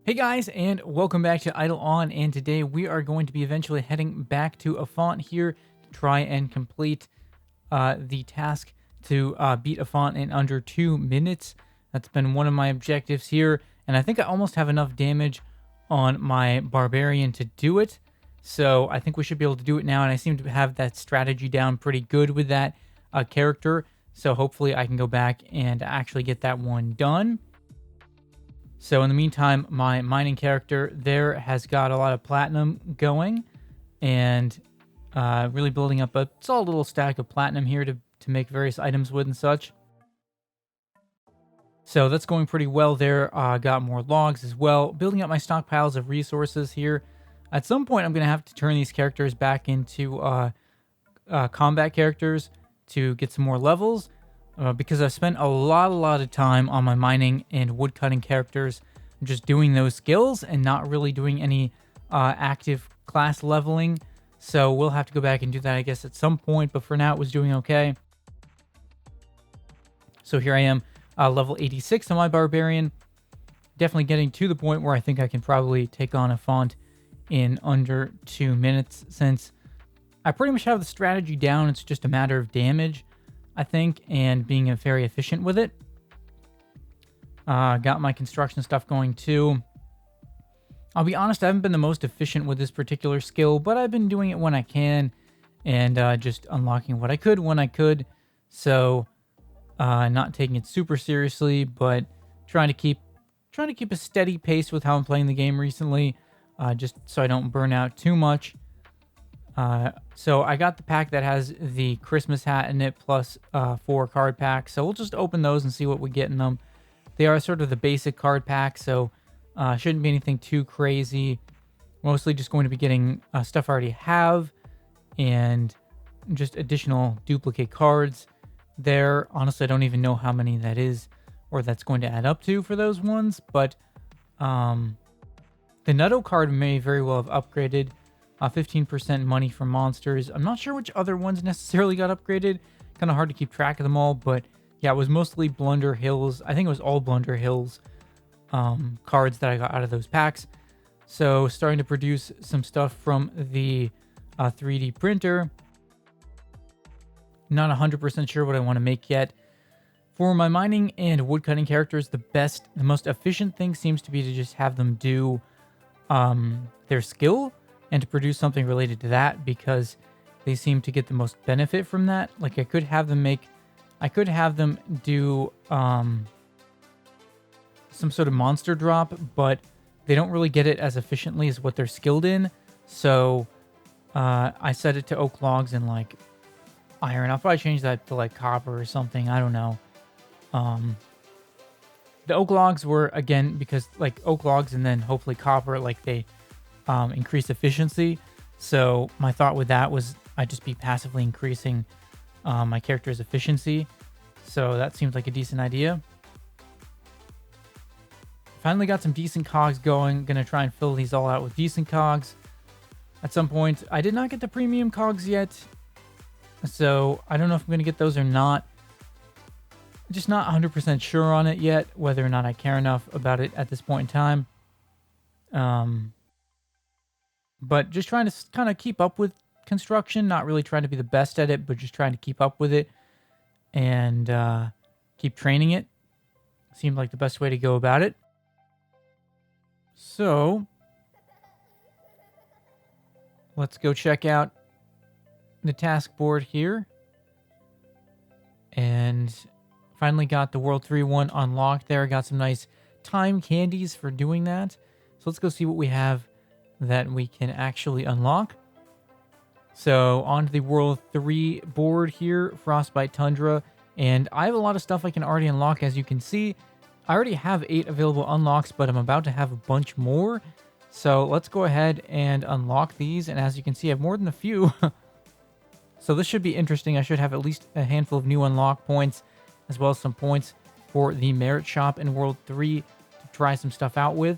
Hey guys, and welcome back to Idleon, and today we are going to be eventually heading back to Efaunt here to try and complete the task to beat Efaunt in under 2 minutes. That's been one of my objectives here, and I think I almost have enough damage on my Barbarian to do it, so I think we should be able to do it now, and I seem to have that strategy down pretty good with that character, so hopefully I can go back and actually get that one done. So in the meantime, my mining character there has got a lot of platinum going and really building up a solid little stack of platinum here to make various items with and such. So that's going pretty well there. Got more logs as well. Building up my stockpiles of resources here. At some point, I'm going to have to turn these characters back into combat characters to get some more levels. Because I've spent a lot of time on my mining and woodcutting characters, just doing those skills and not really doing any active class leveling. So we'll have to go back and do that, I guess, at some point. But for now, it was doing okay. So here I am, level 86 on my Barbarian. Definitely getting to the point where I think I can probably take on Efaunt in under 2 minutes, since I pretty much have the strategy down. It's just a matter of damage, I think, and being very efficient with it. Got my construction stuff going too. I'll be honest, I haven't been the most efficient with this particular skill, but I've been doing it when I can and just unlocking what I could when I could. So not taking it super seriously, but trying to keep a steady pace with how I'm playing the game recently, just so I don't burn out too much. So I got the pack that has the Christmas hat in it plus 4 card packs. So we'll just open those and see what we get in them. They are sort of the basic card pack, so shouldn't be anything too crazy. Mostly just going to be getting stuff I already have and just additional duplicate cards there. Honestly, I don't even know how many that is or that's going to add up to for those ones, but the Nutto card may very well have upgraded. 15% money for monsters. I'm not sure which other ones necessarily got upgraded. Kind of hard to keep track of them all, but yeah, it was mostly Blunder Hills. I think it was all Blunder Hills cards that I got out of those packs. So starting to produce some stuff from the 3D printer. Not 100% sure what I want to make yet. For my mining and woodcutting characters, the most efficient thing seems to be to just have them do their skill and to produce something related to that, because they seem to get the most benefit from that. Like I could have them do some sort of monster drop, but they don't really get it as efficiently as what they're skilled in. So I set it to oak logs and like iron. I'll probably change that to like copper or something. I don't know. The oak logs were, again, because like oak logs and then hopefully copper, like they increase efficiency. So my thought with that was I'd just be passively increasing my character's efficiency. So that seems like a decent idea. Finally got some decent cogs going. Gonna try and fill these all out with decent cogs at some point. I did not get the premium cogs yet, so I don't know if I'm gonna get those or not. Just not 100% sure on it yet, whether or not I care enough about it at this point in time. But just trying to kind of keep up with construction, not really trying to be the best at it, but just trying to keep up with it and keep training it. Seemed like the best way to go about it. So let's go check out the task board here. And finally got the World 3-1 unlocked there. Got some nice time candies for doing that. So let's go see what we have that we can actually unlock. So onto the World 3 board here, Frostbite Tundra, and I have a lot of stuff I can already unlock. As you can see, I already have 8 available unlocks, but I'm about to have a bunch more. So let's go ahead and unlock these, and as you can see, I have more than a few. So this should be interesting. I should have at least a handful of new unlock points, as well as some points for the Merit Shop in World 3 to try some stuff out with.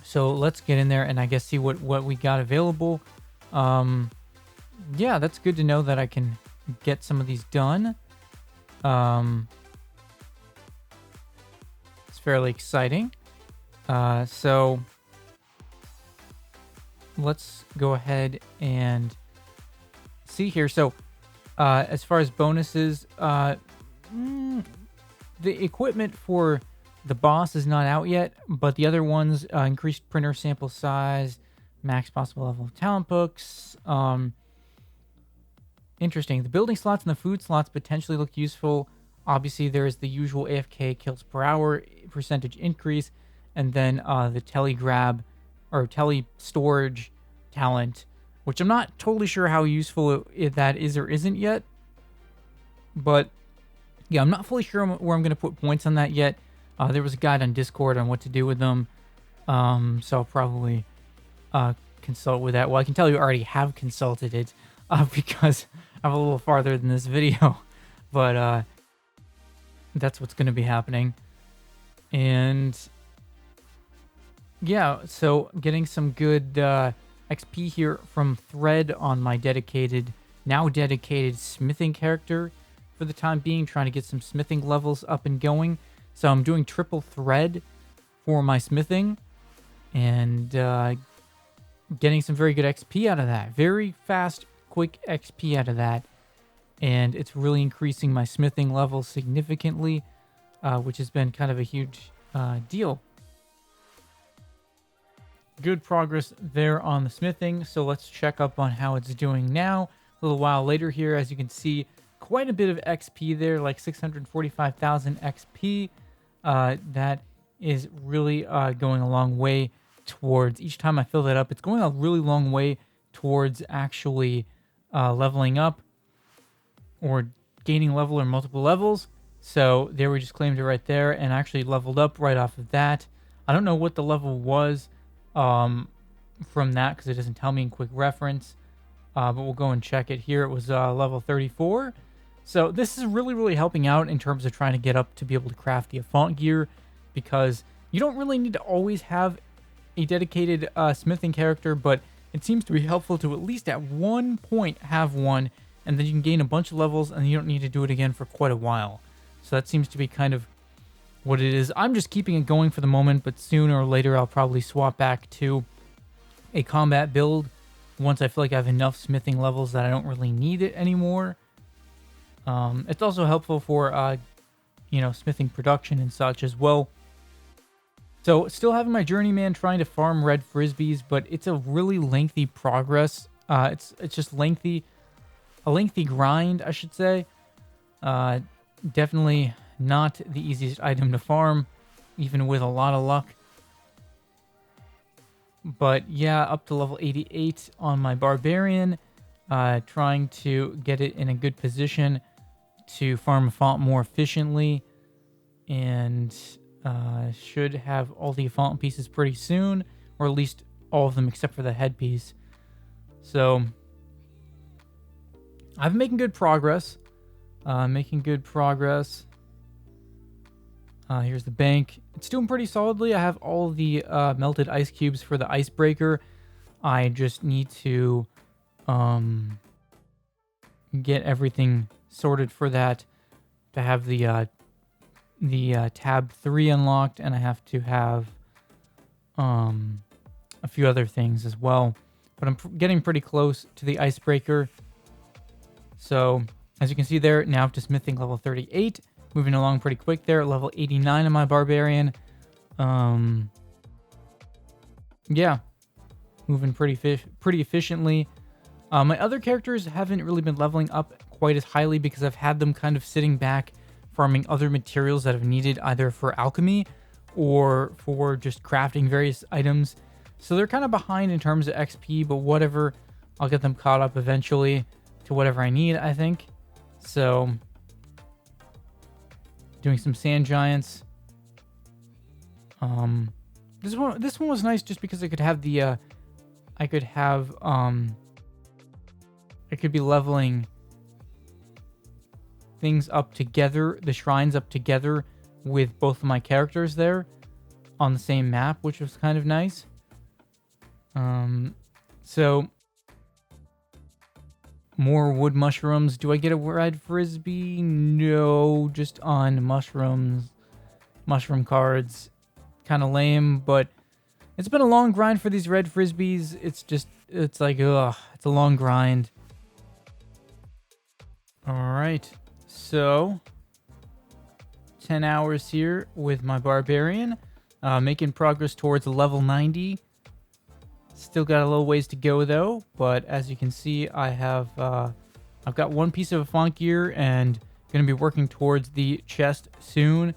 So let's get in there and I guess see what we got available. Yeah, that's good to know that I can get some of these done. As fairly exciting. So let's go ahead and see here. So as far as bonuses, the equipment for the boss is not out yet, but the other ones, increased printer sample size, max possible level of talent books. Interesting. The building slots and the food slots potentially look useful. Obviously, there is the usual AFK kills per hour percentage increase, and then the telegrab or tele storage talent, which I'm not totally sure how useful that is or isn't yet. But yeah, I'm not fully sure where I'm going to put points on that yet. There was a guide on Discord on what to do with them, so I'll probably consult with that. Well, I can tell you already have consulted it because I'm a little farther than this video, but that's what's going to be happening. And yeah, so getting some good XP here from Thread on my now dedicated smithing character for the time being, trying to get some smithing levels up and going. So I'm doing triple thread for my smithing and getting some very good XP out of that. Very fast, quick XP out of that. And it's really increasing my smithing level significantly, which has been kind of a huge deal. Good progress there on the smithing. So let's check up on how it's doing now. A little while later here, as you can see, quite a bit of XP there, like 645,000 XP. That is really going a long way towards, each time I fill that up, it's going a really long way towards actually leveling up or gaining level or multiple levels. So there we just claimed it right there and actually leveled up right off of that. I don't know what the level was from that because it doesn't tell me in quick reference, but we'll go and check it here. It was level 34. So this is really, really helping out in terms of trying to get up to be able to craft the Efaunt gear, because you don't really need to always have a dedicated smithing character, but it seems to be helpful to at least at one point have one, and then you can gain a bunch of levels and you don't need to do it again for quite a while. So that seems to be kind of what it is. I'm just keeping it going for the moment, but sooner or later I'll probably swap back to a combat build once I feel like I have enough smithing levels that I don't really need it anymore. It's also helpful for, smithing production and such as well. So still having my journeyman trying to farm red frisbees, but it's a really lengthy progress. It's just a lengthy grind, I should say. Definitely not the easiest item to farm, even with a lot of luck. But yeah, up to level 88 on my barbarian, trying to get it in a good position to farm Efaunt more efficiently, and should have all the Efaunt pieces pretty soon, or at least all of them except for the headpiece. So I've been making good progress. Here's the bank. It's doing pretty solidly. I have all the melted ice cubes for the icebreaker. I just need to get everything sorted for that to have the tab 3 unlocked, and I have to have a few other things as well. But I'm getting pretty close to the icebreaker. So as you can see there, now up to smithing level 38. Moving along pretty quick there. Level 89 on my barbarian. Yeah, moving pretty efficiently. My other characters haven't really been leveling up quite as highly because I've had them kind of sitting back farming other materials that I've needed either for alchemy or for just crafting various items. So they're kind of behind in terms of XP, but whatever. I'll get them caught up eventually to whatever I need, I think. So doing some sand giants. This one was nice just because I could have the I could be leveling things up together, the shrines up together with both of my characters there on the same map, which was kind of nice. So more wood mushrooms. Do I get a red frisbee? No, just on mushrooms. mushroom cards. Kind of lame, but it's been a long grind for these red frisbees. It's like, ugh, it's a long grind. All right, so 10 hours here with my barbarian, making progress towards level 90. Still got a little ways to go though, but as you can see, I've got one piece of Efaunt gear and going to be working towards the chest soon.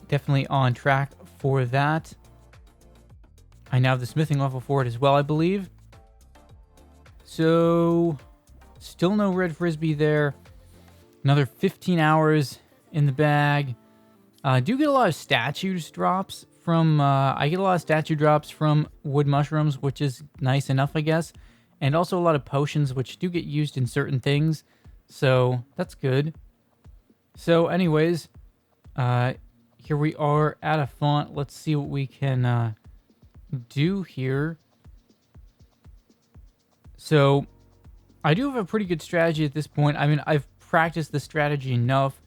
Definitely on track for that. I now have the smithing level for it as well, I believe. So, still no red frisbee there. Another 15 hours in the bag. I do get a lot of statues drops from... I get a lot of statue drops from wood mushrooms, which is nice enough, I guess. And also a lot of potions, which do get used in certain things. So, that's good. So, anyways... here we are at Efaunt. Let's see what we can do here. So, I do have a pretty good strategy at this point. I mean, I've practiced the strategy enough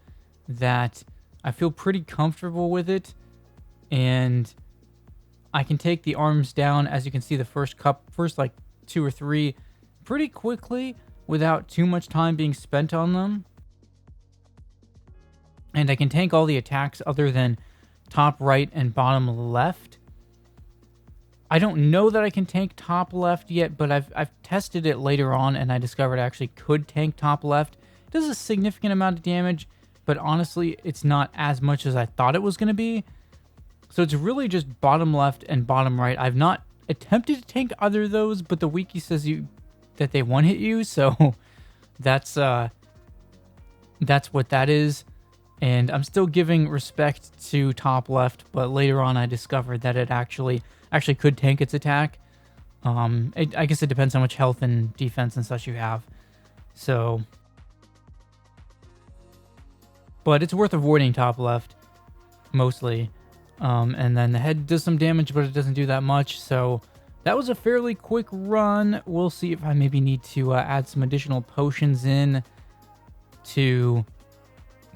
that I feel pretty comfortable with it. And I can take the arms down, as you can see, the first like 2 or 3, pretty quickly without too much time being spent on them. And I can tank all the attacks other than top right and bottom left. I don't know that I can tank top left yet, but I've tested it later on, and I discovered I actually could tank top left. It does a significant amount of damage, but honestly, it's not as much as I thought it was going to be. So it's really just bottom left and bottom right. I've not attempted to tank either of those, but the wiki says that they one-hit you, so that's what that is. And I'm still giving respect to top left, but later on I discovered that it actually could tank its attack. I guess it depends how much health and defense and such you have. So, but it's worth avoiding top left, mostly. And then the head does some damage, but it doesn't do that much. So that was a fairly quick run. We'll see if I maybe need to add some additional potions in to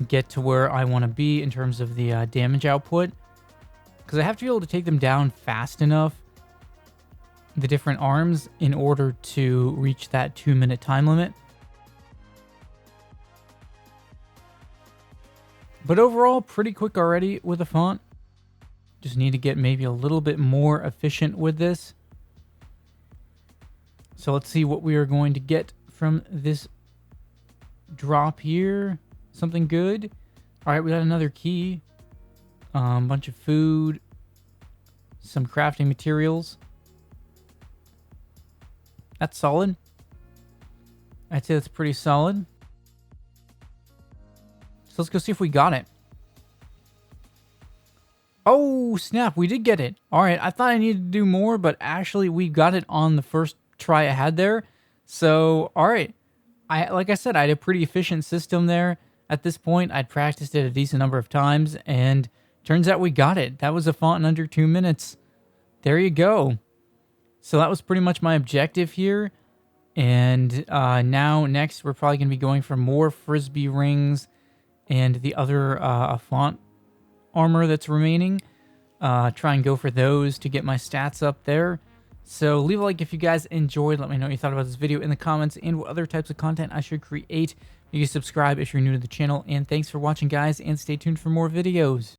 get to where I want to be in terms of the damage output, because I have to be able to take them down fast enough, the different arms, in order to reach that 2-minute time limit. But overall, pretty quick already with Efaunt. Just need to get maybe a little bit more efficient with this. So let's see what we are going to get from this drop here. Something good. All right, we got another key. Bunch of food. Some crafting materials. That's solid. I'd say that's pretty solid. So let's go see if we got it. Oh, snap. We did get it. All right, I thought I needed to do more, but actually we got it on the first try I had there. So, all right. Like I said, I had a pretty efficient system there. At this point, I'd practiced it a decent number of times, and turns out we got it. That was Efaunt in under 2 minutes. There you go. So that was pretty much my objective here. And now, next, we're probably going to be going for more Frisbee rings and the other Efaunt armor that's remaining. Try and go for those to get my stats up there. So leave a like if you guys enjoyed. Let me know what you thought about this video in the comments and what other types of content I should create. You can subscribe if you're new to the channel. And thanks for watching, guys, and stay tuned for more videos.